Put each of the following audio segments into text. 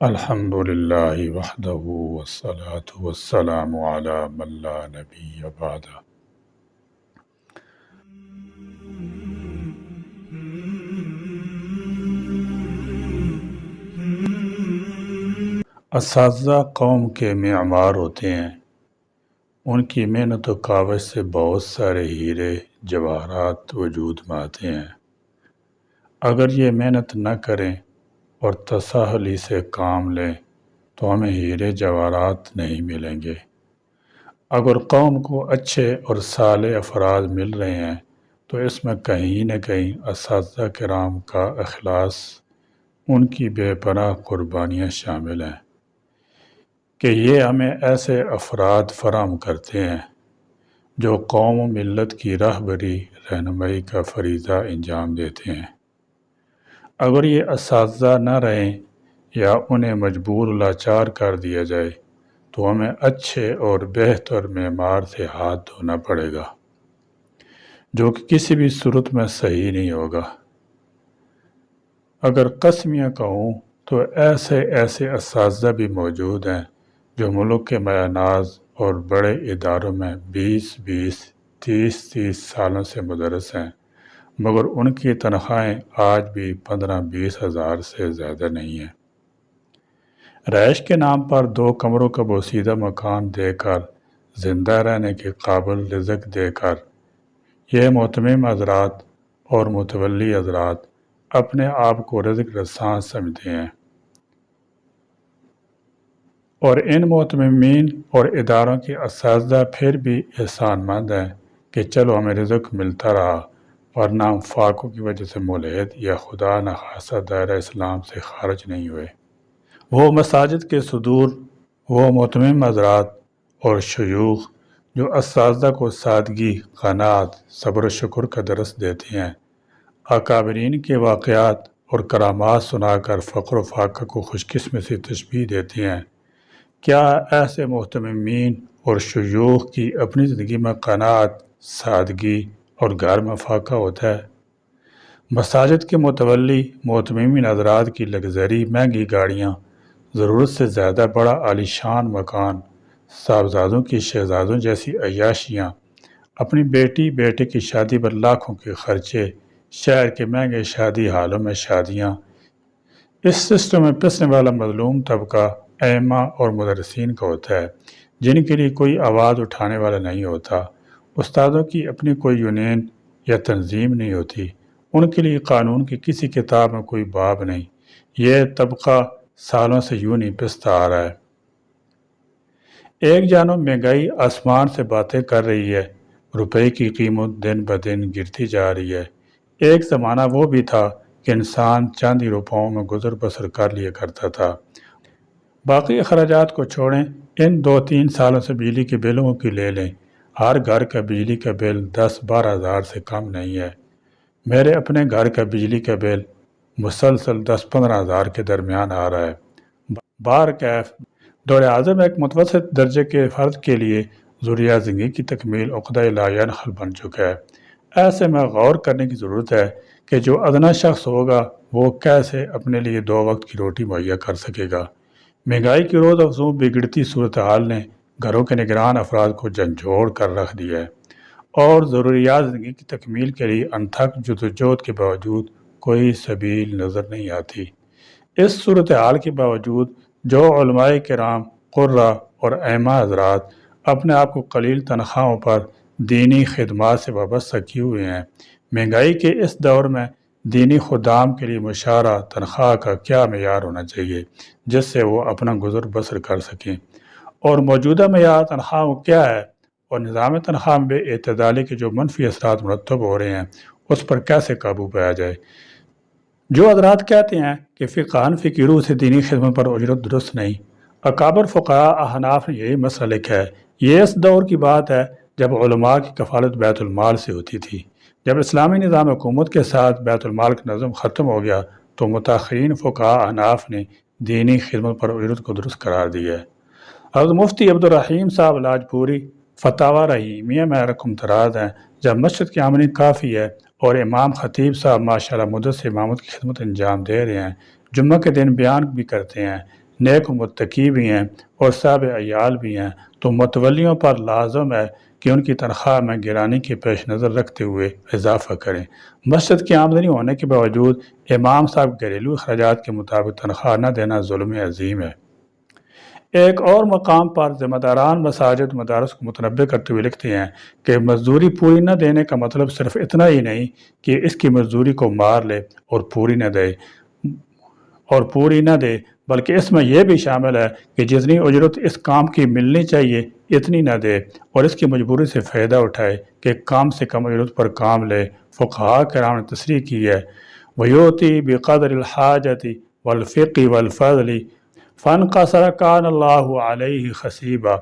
الحمد للہ وحدہ والصلاة والسلام علی من لا نبی بعدہ۔ اساتذہ قوم کے معمار ہوتے ہیں۔ ان کی محنت و کاوش سے بہت سارے ہیرے جواہرات وجود میں آتے ہیں۔ اگر یہ محنت نہ کریں اور تساہلی سے کام لیں تو ہمیں ہیرے جواہرات نہیں ملیں گے۔ اگر قوم کو اچھے اور صالح افراد مل رہے ہیں تو اس میں کہیں نہ کہیں اساتذہ کرام کا اخلاص، ان کی بے پناہ قربانیاں شامل ہیں کہ یہ ہمیں ایسے افراد فراہم کرتے ہیں جو قوم و ملت کی راہبری رہنمائی کا فریضہ انجام دیتے ہیں۔ اگر یہ اساتذہ نہ رہیں یا انہیں مجبور لاچار کر دیا جائے تو ہمیں اچھے اور بہتر معمار سے ہاتھ دھونا پڑے گا، جو کہ کسی بھی صورت میں صحیح نہیں ہوگا۔ اگر قسمیاں کہوں تو ایسے اساتذہ بھی موجود ہیں جو ملک کے مایہ ناز اور بڑے اداروں میں 20-30 سالوں سے مدرس ہیں، مگر ان کی تنخواہیں آج بھی 15-20 ہزار سے زیادہ نہیں ہیں۔ رہائش کے نام پر 2 کمروں کا بوسیدہ مکان دے کر، زندہ رہنے کے قابل رزق دے کر، یہ متمم حضرات اور متولی حضرات اپنے آپ کو رزق رساں سمجھتے ہیں، اور ان متممین اور اداروں کے اساتذہ پھر بھی احسان مند ہیں کہ چلو ہمیں رزق ملتا رہا، ورنہ ہم فاقوں کی وجہ سے ملحد یا خدا نخواستہ دائرہ اسلام سے خارج نہیں ہوئے۔ وہ مساجد کے صدور، وہ متمم حضرات اور شیوخ جو اساتذہ کو سادگی، قناعت، صبر و شکر کا درس دیتے ہیں، اکابرین کے واقعات اور کرامات سنا کر فقر و فاقہ کو خوش قسمتی سے تشبیہ دیتے ہیں، کیا ایسے متممین اور شیوخ کی اپنی زندگی میں قناعت، سادگی اور گھر میں فاقہ ہوتا ہے؟ مساجد کے متولی متممین حضرات کی لگژری مہنگی گاڑیاں، ضرورت سے زیادہ بڑا عالیشان مکان، صاحبزادوں کی شہزادوں جیسی عیاشیاں، اپنی بیٹے کی شادی پر لاکھوں کے خرچے، شہر کے مہنگے شادی حالوں میں شادیاں، اس سسٹم میں پسنے والا مظلوم طبقہ ائمہ اور مدرسین کا ہوتا ہے، جن کے لیے کوئی آواز اٹھانے والا نہیں ہوتا۔ استادوں کی اپنی کوئی یونین یا تنظیم نہیں ہوتی، ان کے لیے قانون کی کسی کتاب میں کوئی باب نہیں۔ یہ طبقہ سالوں سے یوں نہیں پستا آ رہا ہے۔ ایک جانب مہنگائی آسمان سے باتیں کر رہی ہے، روپے کی قیمت دن بدن گرتی جا رہی ہے۔ ایک زمانہ وہ بھی تھا کہ انسان چاندی روپوں میں گزر بسر کر لیا کرتا تھا۔ باقی اخراجات کو چھوڑیں، ان 2-3 سالوں سے بجلی کے بلوں کی لے لیں، ہر گھر کا بجلی کا بل 10-12 ہزار سے کم نہیں ہے۔ میرے اپنے گھر کا بجلی کا بل مسلسل 10-15 ہزار کے درمیان آ رہا ہے۔ بہرکیف دور اعظم ایک متوسط درجے کے فرد کے لیے ضروریات زندگی کی تکمیل عقدہ لا ینحل بن چکا ہے۔ ایسے میں غور کرنے کی ضرورت ہے کہ جو ادنا شخص ہوگا وہ کیسے اپنے لیے 2 وقت کی روٹی مہیا کر سکے گا۔ مہنگائی کی روز افزوں بگڑتی صورتحال نے گھروں کے نگران افراد کو جھنجھوڑ کر رکھ دیا ہے، اور ضروریات زندگی کی تکمیل کے لیے انتھک جدوجہد کے باوجود کوئی سبیل نظر نہیں آتی۔ اس صورتحال کے باوجود جو علماء کرام، قراء اور ائمہ حضرات اپنے آپ کو قلیل تنخواہوں پر دینی خدمات سے وابستہ کیے ہوئے ہیں، مہنگائی کے اس دور میں دینی خدام کے لیے مشاہرہ تنخواہ کا کیا معیار ہونا چاہیے جس سے وہ اپنا گزر بسر کر سکیں، اور موجودہ معیار تنخواہ کیا ہے، اور نظام تنخواہ میں بے اعتدالی کے جو منفی اثرات مرتب ہو رہے ہیں اس پر کیسے قابو پایا جائے۔ جو حضرات کہتے ہیں کہ فقہ حنفی کی روح سے دینی خدمت پر اجرت درست نہیں، اکابر فقہاء احناف نے یہی مسئلہ لکھا ہے۔ یہ اس دور کی بات ہے جب علماء کی کفالت بیت المال سے ہوتی تھی۔ جب اسلامی نظام حکومت کے ساتھ بیت المال کا نظم ختم ہو گیا تو متاخرین فقہاء احناف نے دینی خدمت پر اجرت کو درست قرار دیا ہے۔ حضرت مفتی عبدالرحیم صاحب لاجپوری فتاوی رحیمیہ میں رقم دراز ہیں، جب مسجد کی آمدنی کافی ہے اور امام خطیب صاحب ماشاءاللہ مدت سے امامت کی خدمت انجام دے رہے ہیں، جمعہ کے دن بیان بھی کرتے ہیں، نیک و متقی بھی ہیں اور صاحب عیال بھی ہیں، تو متولیوں پر لازم ہے کہ ان کی تنخواہ میں گرانی کی پیش نظر رکھتے ہوئے اضافہ کریں۔ مسجد کی آمدنی ہونے کے باوجود امام صاحب گھریلو اخراجات کے مطابق تنخواہ نہ دینا ظلم عظیم ہے۔ ایک اور مقام پر ذمہ داران مساجد مدارس کو متنبع کرتے ہوئے لکھتے ہیں کہ مزدوری پوری نہ دینے کا مطلب صرف اتنا ہی نہیں کہ اس کی مزدوری کو مار لے اور پوری نہ دے، بلکہ اس میں یہ بھی شامل ہے کہ جتنی اجرت اس کام کی ملنی چاہیے اتنی نہ دے اور اس کی مجبوری سے فائدہ اٹھائے کہ کم سے کم اجرت پر کام لے۔ فقہاء کرام نے تصریح کی ہے وَيُؤْتِي بِقَدْرِ الْحَاجَةِ وَالْفِقْهِ وَالْفَضْلِ فَانْقَصَرَ كَانَ اللَّهُ عَلَيْهِ حَسِيبًا،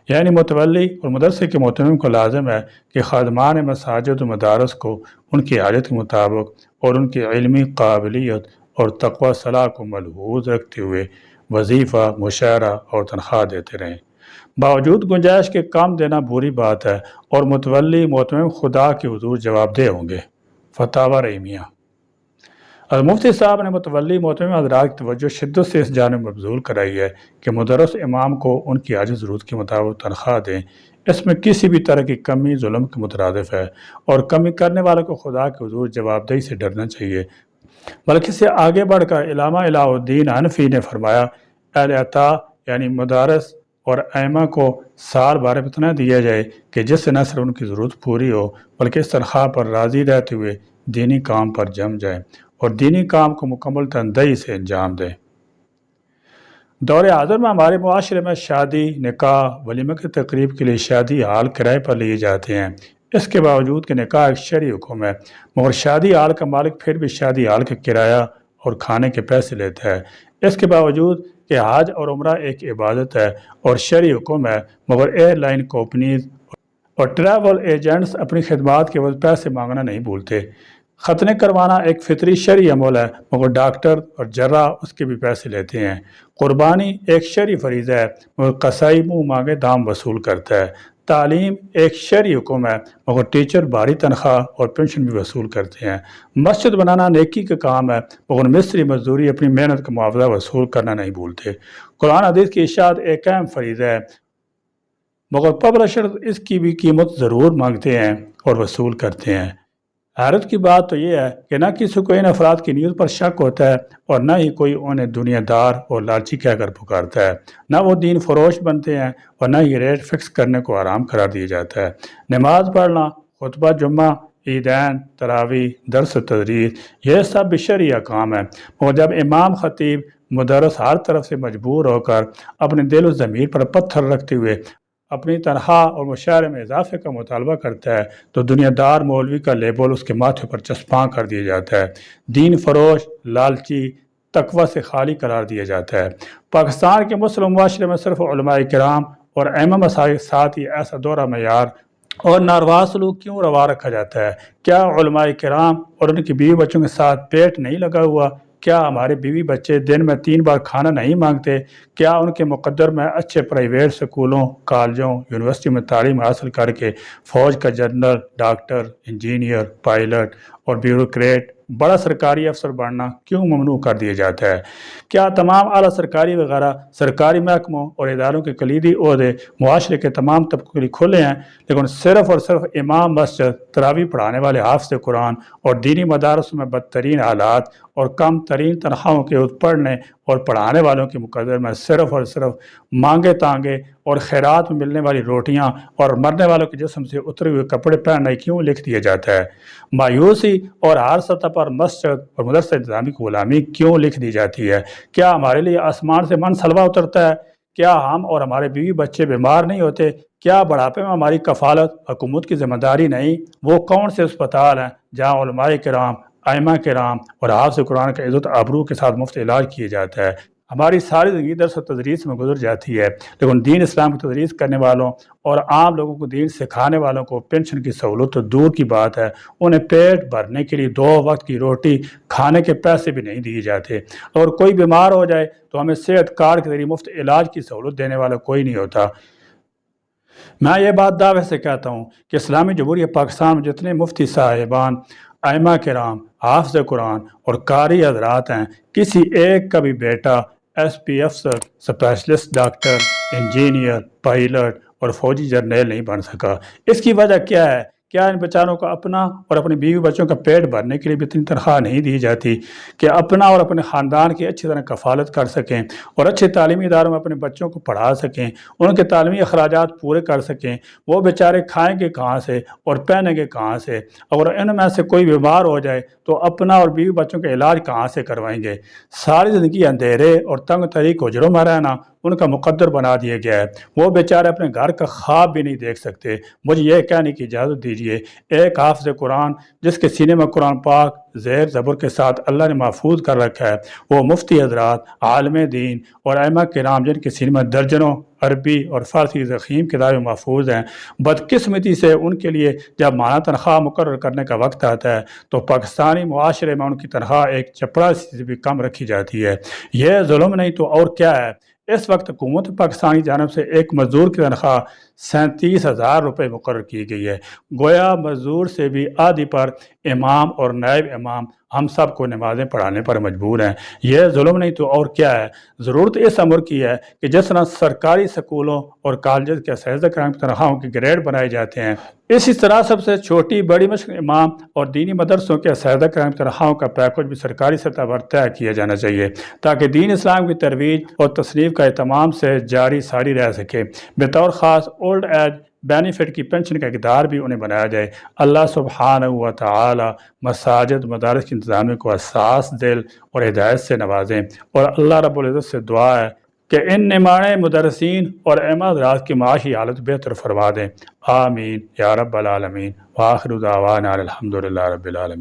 یعنی متولی اور مدرسے کے مہتمم کو لازم ہے کہ خادمان مساجد و مدارس کو ان کی حاجت کے مطابق اور ان کی علمی قابلیت اور تقوی صلاح کو ملحوظ رکھتے ہوئے وظیفہ، مشاہرہ اور تنخواہ دیتے رہیں۔ باوجود گنجائش کے کام دینا بری بات ہے اور متولی مہتمم خدا کے حضور جواب دہ ہوں گے۔ فتاوی رحیمیہ۔ مفتی صاحب نے متولی محترم حضرات کی توجہ شدت سے اس جانب مبذول کرائی ہے کہ مدرس امام کو ان کی حاجت ضرورت کے مطابق تنخواہ دیں۔ اس میں کسی بھی طرح کی کمی ظلم کے مترادف ہے اور کمی کرنے والوں کو خدا کے حضور جواب دہی سے ڈرنا چاہیے۔ بلکہ اس سے آگے بڑھ کر علامہ الہ الدین حنفی نے فرمایا اہل عطا یعنی مدارس اور ائمہ کو سال بھر اتنا دیا جائے کہ جس سے نہ صرف ان کی ضرورت پوری ہو بلکہ اس تنخواہ پر راضی رہتے ہوئے دینی کام پر جم جائیں اور دینی کام کو مکمل تندہی سے انجام دیں۔ دور حاضر میں ہمارے معاشرے میں شادی، نکاح، ولیمہ کی تقریب کے لیے شادی ہال کرائے پر لیے جاتے ہیں۔ اس کے باوجود کہ نکاح ایک شرعی حکم ہے، مگر شادی ہال کا مالک پھر بھی شادی ہال کا کرایہ اور کھانے کے پیسے لیتا ہے۔ اس کے باوجود کہ حج اور عمرہ ایک عبادت ہے اور شرعی حکم ہے، مگر ایئر لائن کمپنیز اور ٹریول ایجنٹس اپنی خدمات کے عوض پیسے مانگنا نہیں بھولتے۔ ختنے کروانا ایک فطری شرعی عمل ہے، مگر ڈاکٹر اور جراح اس کے بھی پیسے لیتے ہیں۔ قربانی ایک شرعی فریضہ ہے، مگر قصائی منہ مانگے دام وصول کرتا ہے۔ تعلیم ایک شرعی حکم ہے، مگر ٹیچر بھاری تنخواہ اور پینشن بھی وصول کرتے ہیں۔ مسجد بنانا نیکی کا کام ہے، مگر مستری مزدوری اپنی محنت کا معاوضہ وصول کرنا نہیں بھولتے۔ قرآن حدیث کی اشاعت ایک اہم فریضہ ہے، مگر پبلشر اس کی بھی قیمت ضرور مانگتے ہیں اور وصول کرتے ہیں۔ حیرت کی بات تو یہ ہے کہ نہ کسی کو ان افراد کی نیوز پر شک ہوتا ہے اور نہ ہی کوئی انہیں دنیا دار اور لالچی کہہ کر پکارتا ہے۔ نہ وہ دین فروش بنتے ہیں اور نہ ہی ریٹ فکس کرنے کو حرام قرار دیا جاتا ہے۔ نماز پڑھنا، خطبہ جمعہ، عیدین، تراویح، درس و تدریس، یہ سب بھی شرعی احکام ہیں، اور جب امام خطیب مدرس ہر طرف سے مجبور ہو کر اپنے دل و ضمیر پر پتھر رکھتے ہوئے اپنی تنخواہ اور مشاہرے میں اضافے کا مطالبہ کرتا ہے تو دنیا دار مولوی کا لیبل اس کے ماتھے پر چسپاں کر دیا جاتا ہے۔ دین فروش، لالچی، تقوی سے خالی قرار دیا جاتا ہے۔ پاکستان کے مسلم معاشرے میں صرف علماء کرام اور ائمہ مساجد کے ساتھ ہی ایسا دورہ معیار اور ناروا سلوک کیوں روا رکھا جاتا ہے؟ کیا علماء کرام اور ان کی بیوی بچوں کے ساتھ پیٹ نہیں لگا ہوا؟ کیا ہمارے بیوی بچے دن میں 3 بار کھانا نہیں مانگتے؟ کیا ان کے مقدر میں اچھے پرائیویٹ سکولوں، کالجوں، یونیورسٹی میں تعلیم حاصل کر کے فوج کا جنرل، ڈاکٹر، انجینئر، پائلٹ اور بیوروکریٹ، بڑا سرکاری افسر بننا کیوں ممنوع کر دیا جاتا ہے؟ کیا تمام اعلیٰ سرکاری وغیرہ سرکاری محکموں اور اداروں کے کلیدی عہدے معاشرے کے تمام طبقوں کے لیے کھلے ہیں، لیکن صرف اور صرف امام مسجد، تراویح پڑھانے والے حافظ قرآن اور دینی مدارس میں بدترین حالات اور کم ترین تنخواہوں کے پڑھنے اور پڑھانے والوں کے مقدر میں صرف اور صرف مانگے تانگے اور خیرات میں ملنے والی روٹیاں اور مرنے والوں کے جسم سے اترے ہوئے کپڑے پہننا کیوں لکھ دیا جاتا ہے؟ مایوسی اور ہر سطح پر مسجد اور مدرسہ انتظامی کی غلامی کیوں لکھ دی جاتی ہے؟ کیا ہمارے لیے آسمان سے من سلوا اترتا ہے؟ کیا ہم اور ہمارے بیوی بچے بیمار نہیں ہوتے؟ کیا بڑھاپے میں ہماری کفالت حکومت کی ذمہ داری نہیں؟ وہ کون سے اسپتال ہیں جہاں علماء کرام، ائمہ کرام اور حافظ قرآن کا عزت آبرو کے ساتھ مفت علاج کیا جاتا ہے؟ ہماری ساری زندگی درس و تدریس میں گزر جاتی ہے، لیکن دین اسلام کی تدریس کرنے والوں اور عام لوگوں کو دین سکھانے والوں کو پینشن کی سہولت تو دور کی بات ہے، انہیں پیٹ بھرنے کے لیے 2 وقت کی روٹی کھانے کے پیسے بھی نہیں دیے جاتے۔ اور کوئی بیمار ہو جائے تو ہمیں صحت کارڈ کے ذریعے مفت علاج کی سہولت دینے والا کوئی نہیں ہوتا۔ میں یہ بات دعوے سے کہتا ہوں کہ اسلامی جمہوریہ پاکستان میں جتنے مفتی صاحبان، ائمہ کرام، حافظ قرآن اور قاری حضرات ہیں، کسی ایک کا بھی بیٹا SP افسر، اسپیشلسٹ ڈاکٹر، انجینئر، پائلٹ اور فوجی جرنیل نہیں بن سکا۔ اس کی وجہ کیا ہے؟ کیا ان بیچاروں کو اپنا اور اپنی بیوی بچوں کا پیٹ بھرنے کے لیے بھی اتنی تنخواہ نہیں دی جاتی کہ اپنا اور اپنے خاندان کی اچھی طرح کفالت کر سکیں اور اچھے تعلیمی اداروں میں اپنے بچوں کو پڑھا سکیں، ان کے تعلیمی اخراجات پورے کر سکیں؟ وہ بیچارے کھائیں گے کہاں سے اور پہنیں گے کہاں سے؟ اگر ان میں سے کوئی بیمار ہو جائے تو اپنا اور بیوی بچوں کا علاج کہاں سے کروائیں گے؟ ساری زندگی اندھیرے اور تنگ تاریک حجروں میں رہنا ان کا مقدر بنا دیا گیا ہے۔ وہ بیچارے اپنے گھر کا خواب بھی نہیں دیکھ سکتے۔ مجھے یہ کہنے کی اجازت دیجیے، ایک حافظ قرآن جس کے سینے میں قرآن پاک زیر زبر کے ساتھ اللہ نے محفوظ کر رکھا ہے، وہ مفتی حضرات، عالم دین اور ائمہ کرام جن کے سینے میں درجنوں عربی اور فارسی ضخیم کتابیں محفوظ ہیں، بدقسمتی سے ان کے لیے جب ماہانہ تنخواہ مقرر کرنے کا وقت آتا ہے تو پاکستانی معاشرے میں ان کی تنخواہ ایک چپڑا سے بھی کم رکھی جاتی ہے۔ یہ ظلم نہیں تو اور کیا ہے؟ اس وقت حکومت پاکستانی جانب سے ایک مزدور کی تنخواہ 37,000 روپے مقرر کی گئی ہے۔ گویا مزدور سے بھی آدھی پر امام اور نائب امام ہم سب کو نمازیں پڑھانے پر مجبور ہیں۔ یہ ظلم نہیں تو اور کیا ہے؟ ضرورت اس امر کی ہے کہ جس طرح سرکاری سکولوں اور کالجز کے اساتذہ کرام کی تنخواہوں کے گریڈ بنائے جاتے ہیں، اسی طرح سب سے چھوٹی بڑی مشکل امام اور دینی مدرسوں کے اساتذہ کرام کی تنخواہوں کا پیکج بھی سرکاری سطح پر طے کیا جانا چاہیے تاکہ دین اسلام کی ترویج اور تصنیف کا اہتمام سے جاری ساری رہ سکے۔ بطور خاص اولڈ ایج بینیفٹ کی پینشن کا اقدار بھی انہیں بنایا جائے۔ اللہ سبحانہ و تعالی مساجد مدارس کی انتظامیہ کو حساس دل اور ہدایت سے نوازیں، اور اللہ رب العزت سے دعا ہے کہ ان نمانے مدرسین اور ائمہ حضرات کی معاشی حالت بہتر فرما دیں۔ آمین یا رب العالمین۔ وآخر دعوانا الحمدللہ رب العالمین۔